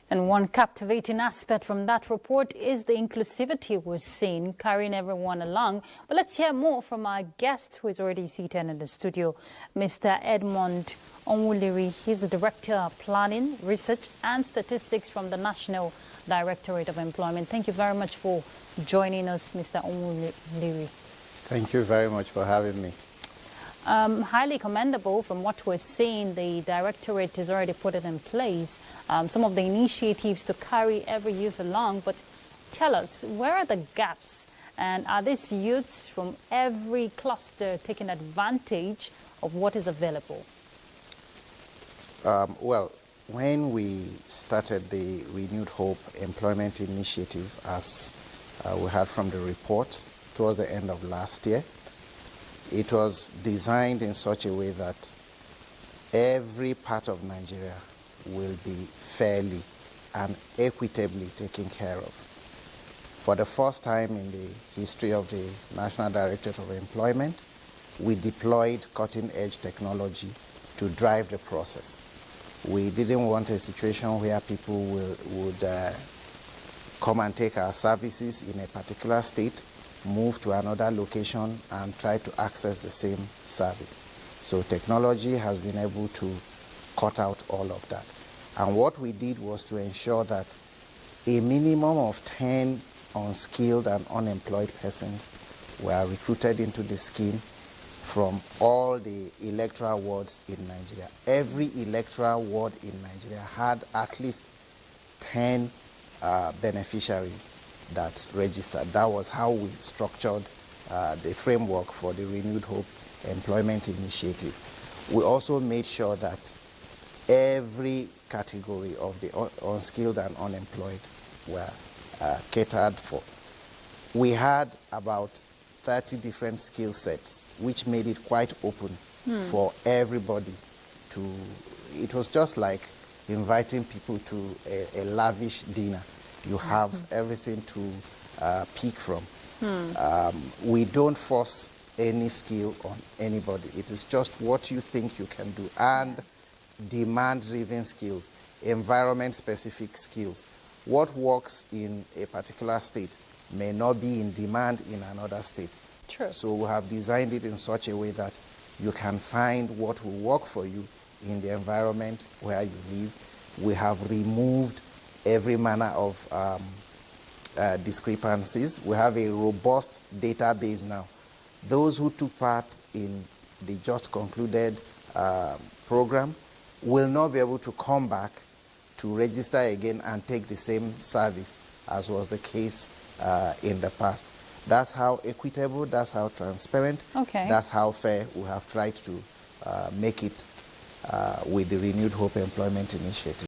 And one captivating aspect from that report is the inclusivity we're seeing, carrying everyone along. But let's hear more from our guest, who is already seated in the studio, Mr. Edmund Onwuliri. He's the Director of Planning, Research and Statistics from the National Directorate of Employment. Thank you very much for joining us, Mr. Onwuliri. Thank you very much for having me. Highly commendable. From what we're seeing, the Directorate has already put it in place, some of the initiatives to carry every youth along. But tell us, where are the gaps? And are these youths from every cluster taking advantage of what is available? Well, when we started the Renewed Hope Employment Initiative, as we heard from the report, towards the end of last year, it was designed in such a way that every part of Nigeria will be fairly and equitably taken care of. For the first time in the history of the National Directorate of Employment, we deployed cutting-edge technology to drive the process. We didn't want a situation where people would come and take our services in a particular state, move to another location and try to access the same service. So technology has been able to cut out all of that. And what we did was to ensure that a minimum of 10 unskilled and unemployed persons were recruited into the scheme from all the electoral wards in Nigeria. Every electoral ward in Nigeria had at least 10 beneficiaries that registered. That was how we structured the framework for the Renewed Hope Employment Initiative. We also made sure that every category of the unskilled and unemployed were catered for. We had about 30 different skill sets, which made it quite open for everybody to. It was just like inviting people to a lavish dinner. You have everything to pick from. We don't force any skill on anybody. It is just what you think you can do, and demand-driven skills, environment-specific skills. What works in a particular state may not be in demand in another state. True. So we have designed it in such a way that you can find what will work for you in the environment where you live. We have removed every manner of discrepancies. We have a robust database now. Those who took part in the just concluded program will not be able to come back to register again and take the same service as was the case in the past. That's how equitable, that's how transparent, that's how fair we have tried to make it with the Renewed Hope Employment Initiative.